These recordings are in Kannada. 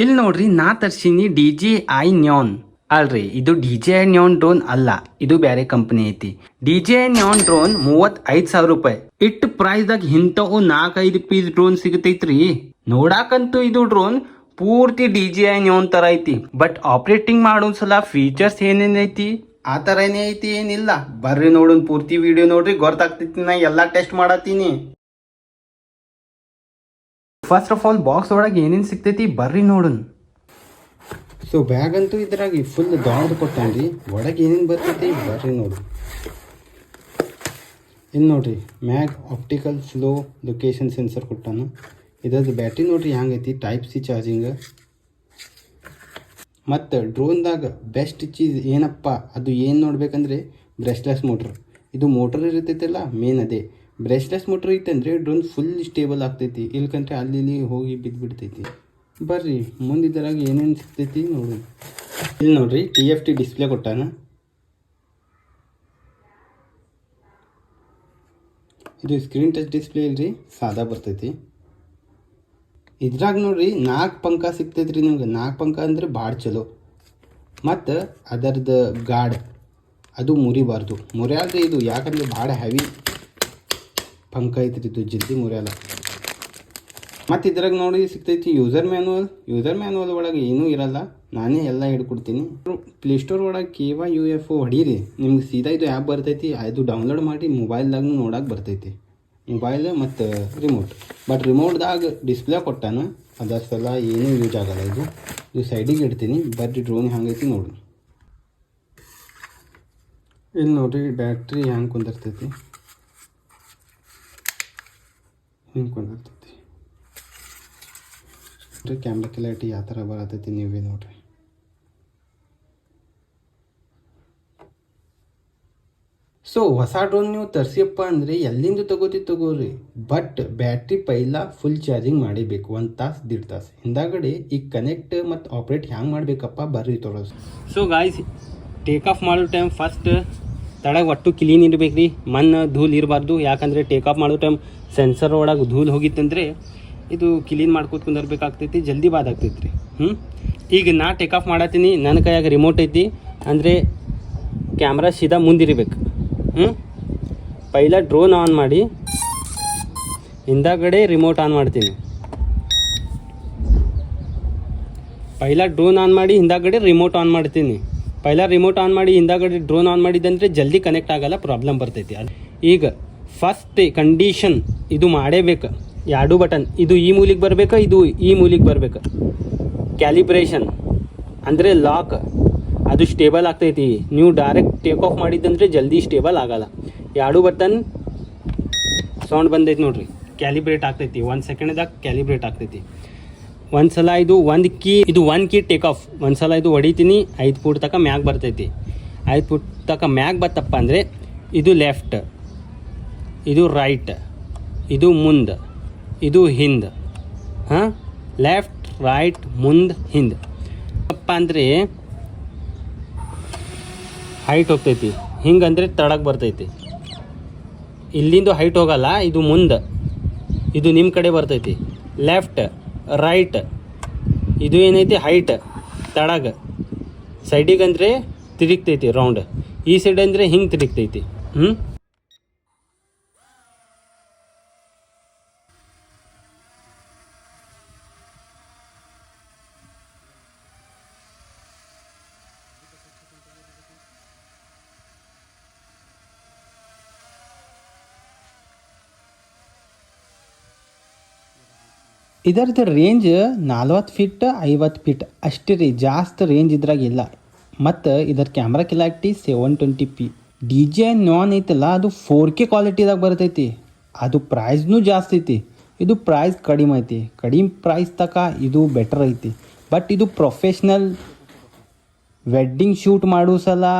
ಇಲ್ಲಿ ನೋಡ್ರಿ ನಾ ತರ್ಸಿನಿ DJI ನ್ಯಾನ್ ಅಲ್ರಿ. ಇದು DJI ನ್ಯಾನ್ ಡ್ರೋನ್ ಅಲ್ಲ, ಇದು ಬೇರೆ ಕಂಪನಿ ಐತಿ. DJI ನ್ಯಾನ್ ಡ್ರೋನ್ 35,000 ರೂಪಾಯಿ. ಇಟ್ ಪ್ರೈಸ್ದಾಗ ಇಂಥವು 4-5 ಪೀಸ್ ಡ್ರೋನ್ ಸಿಗತೈತ್ರಿ. ನೋಡಾಕಂತೂ ಇದು ಡ್ರೋನ್ ಪೂರ್ತಿ DJI ನ್ಯಾನ್ ತರ ಐತಿ. ಬಟ್ ಆಪರೇಟಿಂಗ್ ಮಾಡೋ ಸಲ ಫೀಚರ್ಸ್ ಏನೇನೈತಿ ಆ ತರ ಐತಿ ಏನಿಲ್ಲ. ಬರ್ರಿ ನೋಡೋಣ, ಪೂರ್ತಿ ವಿಡಿಯೋ ನೋಡ್ರಿ, ಗೊತ್ತಾಗ್ತೈತಿ. ನಾ ಎಲ್ಲಾ ಟೆಸ್ಟ್ ಮಾಡತ್ತೀನಿ. ಫಸ್ಟ್ ಆಫ್ ಆಲ್ ಬಾಕ್ಸ್ ಒಳಗೆ ಏನೇನು ಸಿಗ್ತೈತಿ ಬರ್ರಿ ನೋಡೋಣ. ಸೊ ಬ್ಯಾಗ್ ಅಂತೂ ಇದ್ರಾಗ ಫುಲ್ ದೊಡ್ಡದು ಕೊಟ್ಟಾನ್ರಿ. ಒಳಗೆ ಏನೇನು ಬರ್ತೈತಿ ಬರ್ರಿ ನೋಡು. ಇಲ್ಲಿ ನೋಡ್ರಿ, ಮ್ಯಾಗ್ ಆಪ್ಟಿಕಲ್ ಫ್ಲೋ ಲೊಕೇಶನ್ ಸೆನ್ಸರ್ ಕೊಟ್ಟಾನು. ಇದ್ರದ್ದು ಬ್ಯಾಟ್ರಿ ನೋಡ್ರಿ ಹ್ಯಾಂಗೈತಿ, ಟೈಪ್ ಸಿ ಚಾರ್ಜಿಂಗ್. ಮತ್ತು ಡ್ರೋನ್ದಾಗ ಬೆಸ್ಟ್ ಚೀಸ್ ಏನಪ್ಪ ಅದು ಏನು ನೋಡ್ಬೇಕಂದ್ರೆ ಬ್ರೆಸ್ಲೆಸ್ ಮೋಟ್ರ್. ಇದು ಮೋಟ್ರ್ ಇರ್ತೈತಲ್ಲ ಮೇನ್ ಅದೇ. ಬ್ರೆಸ್ಲೆಸ್ ಮೋಟ್ರ್ ಐತಂದರೆ ಡ್ರೋನ್ ಫುಲ್ ಸ್ಟೇಬಲ್ ಆಗ್ತೈತಿ. ಇಲ್ಕಂದ್ರೆ ಅಲ್ಲಿ ಹೋಗಿ ಬಿದ್ದುಬಿಡ್ತೈತಿ. ಬರ್ರಿ ಮುಂದಿದ್ದರಾಗ ಏನೇನು ಸಿಗ್ತೈತಿ ನೋಡು. ಇಲ್ಲಿ ನೋಡ್ರಿ TFT ಡಿಸ್ಪ್ಲೇ ಕೊಟ್ಟಾನ. ಇದು ಸ್ಕ್ರೀನ್ ಟಚ್ ಡಿಸ್ಪ್ಲೇ ಇಲ್ರಿ, ಸಾದಾ ಬರ್ತೈತಿ. ಇದ್ರಾಗ ನೋಡ್ರಿ 4 ಪಂಕ ಸಿಗ್ತೈತ್ರಿ ನಿಮ್ಗೆ. 4 ಪಂಕ ಅಂದರೆ ಭಾಳ ಚಲೋ. ಮತ್ತು ಅದರದ್ದು ಗಾರ್ಡ್ ಅದು ಮುರಿಬಾರ್ದು. ಮುರಿಯಾಲ್ರಿ ಇದು, ಯಾಕಂದ್ರೆ ಭಾಳ ಹೆವಿ ಪಂಕ ಐತ್ರಿ, ಇದು ಜಲ್ದಿ ಮುರಿಯಲ್ಲ. ಮತ್ತು ಇದ್ರಾಗ ನೋಡಿ ಸಿಗ್ತೈತಿ ಯೂಸರ್ ಮ್ಯಾನುವಲ್ ಒಳಗೆ ಏನೂ ಇರಲ್ಲ, ನಾನೇ ಎಲ್ಲ ಹಿಡ್ಕೊಡ್ತೀನಿ. ಪ್ಲೇಸ್ಟೋರ್ ಒಳಗೆ KYUFO ಹೊಡೀರಿ, ನಿಮ್ಗೆ ಸೀದಾ ಇದು ಆ್ಯಪ್ ಬರ್ತೈತಿ. ಅದು ಡೌನ್ಲೋಡ್ ಮಾಡಿ ಮೊಬೈಲ್ದಾಗ ನೋಡಕ್ಕೆ ಬರ್ತೈತಿ. ಮೊಬೈಲ್ ಮತ್ತು ರಿಮೋಟ್. ಬಟ್ ರಿಮೋಟ್ದಾಗ ಡಿಸ್ಪ್ಲೇ ಕೊಟ್ಟಾನ, ಅದರ ಸಲ ಏನೂ ಯೂಸ್ ಆಗಲ್ಲ. ಇದು ಸೈಡಿಗೆ ಇಡ್ತೀನಿ. ಬರ್ರಿ ಡ್ರೋನ್ ಹ್ಯಾಂಗೈತಿ ನೋಡು. ಇಲ್ಲಿ ನೋಡಿರಿ ಬ್ಯಾಟ್ರಿ ಹ್ಯಾಂಗೆ ಕುಂದಿರ್ತೈತಿ, ಹಿಂಗೆ ಕುಂದಿರ್ತೈತಿ. ಕ್ಯಾಮ್ರಾ ಕ್ಲಾರಿಟಿ ಯಾವ ಥರ ಬರತೈತಿ ನೀವೇ ನೋಡ್ರಿ. ಸೊ ಹೊಸ ಡ್ರೋನ್ ನೀವು ತರಿಸಿಯಪ್ಪ ಅಂದರೆ ಎಲ್ಲಿಂದ ತಗೋರಿ. But battery Paila full charging ಮಾಡಬೇಕು, 1 ತಾಸು 1.5 ತಾಸು. ಹಿಂದಾಗಡೆ ಈ ಕನೆಕ್ಟ್ ಮತ್ತು ಆಪ್ರೇಟ್ ಹ್ಯಾಂಗೆ ಮಾಡಬೇಕಪ್ಪ ಬರ್ರಿ ತೋರಿಸ್. ಸೊ ಗಾಯ್ಸ್, ಟೇಕ್ ಆಫ್ ಮಾಡೋ ಟೈಮ್ ಫಸ್ಟ್ ತಳಗೆ ಒಟ್ಟು ಕ್ಲೀನ್ ಇರಬೇಕು ರೀ. ಮಣ್ಣು ಧೂಳು ಇರಬಾರ್ದು. ಯಾಕಂದರೆ ಟೇಕ್ ಆಫ್ ಮಾಡೋ ಟೈಮ್ ಸೆನ್ಸರ್ ಒಳಗೆ ಧೂಳು ಹೋಗಿತ್ತಂದರೆ ಇದು ಕ್ಲೀನ್ ಮಾಡ್ಕೋತ ಕುಂದಿರ್ಬೇಕಾಗ್ತೈತಿ, ಜಲ್ದಿ ಬಾದ್ ಆಗ್ತೈತಿ ರೀ. ಈಗ ನಾ ಟೇಕ್ ಆಫ್ ಮಾಡತ್ತೀನಿ. ನನ್ನ ಕೈಯಾಗ ರಿಮೋಟ್ ಐತಿ, ಅಂದರೆ ಕ್ಯಾಮ್ರಾ ಸೀದಾ ಮುಂದಿರಬೇಕು. ಪೈಲ ಡ್ರೋನ್ ಆನ್ ಮಾಡಿ ಹಿಂದಾಗಡೆ ರಿಮೋಟ್ ಆನ್ ಮಾಡ್ತೀನಿ. ಪೈಲ ಡ್ರೋನ್ ಆನ್ ಮಾಡಿ ಹಿಂದಾಗಡೆ ರಿಮೋಟ್ ಆನ್ ಮಾಡ್ತೀನಿ. ಪೈಲ ರಿಮೋಟ್ ಆನ್ ಮಾಡಿ ಹಿಂದಾಗಡೆ ಡ್ರೋನ್ ಆನ್ ಮಾಡಿದಂದರೆ ಜಲ್ದಿ ಕನೆಕ್ಟ್ ಆಗಲ್ಲ, ಪ್ರಾಬ್ಲಮ್ ಬರ್ತೈತಿ. ಈಗ ಫಸ್ಟ್ ಕಂಡೀಷನ್ ಇದು ಮಾಡೇಬೇಕು. 2 ಬಟನ್, ಇದು ಈ ಮೂಲಿಗೆ ಬರಬೇಕು, ಇದು ಈ ಮೂಲಿಗೆ ಬರಬೇಕು. ಕ್ಯಾಲಿಬ್ರೇಷನ್ ಅಂದರೆ ಲಾಕ್, ಅದು ಸ್ಟೇಬಲ್ ಆಗ್ತೈತಿ. ನೀವು ಡೈರೆಕ್ಟ್ ಟೇಕ್ ಆಫ್ ಮಾಡಿದ್ದಂದರೆ ಜಲ್ದಿ ಸ್ಟೇಬಲ್ ಆಗಲ್ಲ. 2 ಬಟನ್ ಸೌಂಡ್ ಬಂದೈತಿ ನೋಡ್ರಿ, ಕ್ಯಾಲಿಬ್ರೇಟ್ ಆಗ್ತೈತಿ. 1 ಸೆಕೆಂಡ್ದಾಗ ಕ್ಯಾಲಿಬ್ರೇಟ್ ಆಗ್ತೈತಿ. ಒಂದು ಸಲ ಇದು 1 ಕೀ ಟೇಕ್ ಆಫ್. ಒಂದು ಸಲ ಇದು ಹೊಡಿತೀನಿ, 5 ಫೂಟ್ ತನಕ ಮ್ಯಾಗ್ ಬರ್ತೈತಿ. 5 ಫೂಟ್ ತನಕ ಮ್ಯಾಗ್ ಬತ್ತಪ್ಪ ಅಂದರೆ ಇದು ಲೆಫ್ಟ್, ಇದು ರೈಟ್, ಇದು ಮುಂದೆ, ಇದು ಹಿಂದೆ. ಲೆಫ್ಟ್ ರೈಟ್ ಮುಂದೆ ಹಿಂದೆ ಅಪ್ಪ ಅಂದರೆ ಹೈಟ್ ಹೋಗ್ತೈತಿ. ಹಿಂಗಂದ್ರೆ ತಳಗೆ ಬರ್ತೈತಿ. ಇಲ್ಲಿಂದು ಹೈಟ್ ಹೋಗಲ್ಲ, ಇದು ಮುಂದೆ, ಇದು ನಿಮ್ಮ ಕಡೆ ಬರ್ತೈತಿ. ಲೆಫ್ಟ್ ರೈಟ್, ಇದು ಏನೈತಿ ಹೈಟ್, ತಳಗೆ. ಸೈಡಿಗೆ ಅಂದರೆ ತಿರುಗ್ತೈತಿ ರೌಂಡ್, ಈ ಸೈಡ್ ಅಂದರೆ ಹಿಂಗೆ ತಿರುಗ್ತೈತಿ. ಇದರದ್ದು ರೇಂಜ್ 40 ಫೀಟ್ 50 ಫೀಟ್ ಅಷ್ಟೇ ರೀ, ಜಾಸ್ತಿ ರೇಂಜ್ ಇದ್ರಾಗಿಲ್ಲ. ಮತ್ತು ಇದರ camera clarity 720p. DJI non ಐತಲ್ಲ ಅದು 4K ಕ್ವಾಲಿಟಿದಾಗ ಬರ್ತೈತಿ. ಅದು ಪ್ರೈಸ್ನೂ ಜಾಸ್ತಿ ಐತಿ, ಇದು ಪ್ರೈಸ್ ಕಡಿಮೆ ಐತಿ. ಕಡಿಮೆ ಪ್ರೈಸ್ ತಕ ಇದು ಬೆಟರ್ ಐತಿ. ಬಟ್ ಇದು ಪ್ರೊಫೆಷ್ನಲ್ ವೆಡ್ಡಿಂಗ್ ಶೂಟ್ ಮಾಡೋ ಸಲ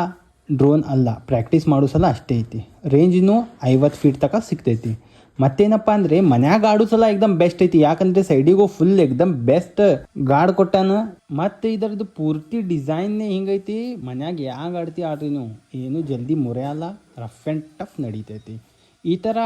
ಡ್ರೋನ್ ಅಲ್ಲ, ಪ್ರಾಕ್ಟೀಸ್ ಮಾಡೋ ಸಲ ಅಷ್ಟೇ ಐತಿ. ರೇಂಜ್ನೂ 50 ಫೀಟ್ ತಕ ಸಿಗ್ತೈತಿ. ಮತ್ತೇನಪ್ಪ ಅಂದರೆ ಮನ್ಯಾಗ ಆಡೋ ಸಲ ಎಕ್ದಮ್ ಬೆಸ್ಟ್ ಐತಿ. ಯಾಕಂದರೆ ಸೈಡಿಗೂ ಫುಲ್ ಎಕ್ದಮ್ ಬೆಸ್ಟ್ ಗಾರ್ಡ್ ಕೊಟ್ಟಾನ. ಮತ್ತು ಇದರದ್ದು ಪೂರ್ತಿ ಡಿಸೈನ್ನೇ ಹಿಂಗೈತಿ. ಮನ್ಯಾಗ ಯಾಗ ಆಡ್ರಿ ನೀವು, ಏನು ಜಲ್ದಿ ಮುರಿಯಲ್ಲ, ರಫ್ ಆ್ಯಂಡ್ ಟಫ್ ನಡೀತೈತಿ. ಈ ಥರ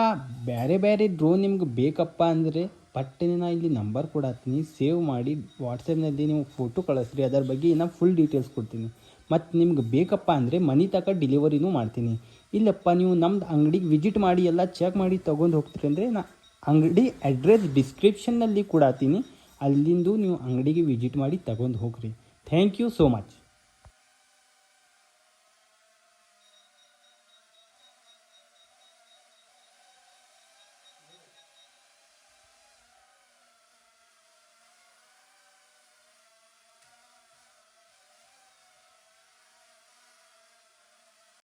ಬೇರೆ ಬೇರೆ ಡ್ರೋನ್ ನಿಮ್ಗೆ ಬೇಕಪ್ಪ ಅಂದರೆ ಪಟ್ಟನೆ ನಾ ಇಲ್ಲಿ ನಂಬರ್ ಕೊಡತ್ತೀನಿ, ಸೇವ್ ಮಾಡಿ ವಾಟ್ಸಪ್ನಲ್ಲಿ ನೀವು ಫೋಟೋ ಕಳಿಸ್ರಿ, ಅದರ ಬಗ್ಗೆ ನಾನು ಫುಲ್ ಡೀಟೇಲ್ಸ್ ಕೊಡ್ತೀನಿ. ಮತ್ತು ನಿಮ್ಗೆ ಬೇಕಪ್ಪ ಅಂದರೆ ಮನೆ ತನಕ ಡೆಲಿವರಿನೂ ಮಾಡ್ತೀನಿ. ಇಲ್ಲಪ್ಪ ನೀವು ನಮ್ದು ಅಂಗಡಿಗೆ ವಿಸಿಟ್ ಮಾಡಿ ಎಲ್ಲ ಚೆಕ್ ಮಾಡಿ ತೊಗೊಂಡು ಹೋಗ್ತೀರಿ ಅಂದರೆ ನಾ ಅಂಗಡಿ ಅಡ್ರೆಸ್ ಡಿಸ್ಕ್ರಿಪ್ಷನ್ನಲ್ಲಿ ಕೊಡತ್ತೀನಿ, ಅಲ್ಲಿಂದು ನೀವು ಅಂಗಡಿಗೆ ವಿಸಿಟ್ ಮಾಡಿ ತಗೊಂಡು ಹೋಗ್ರಿ. Thank you so much.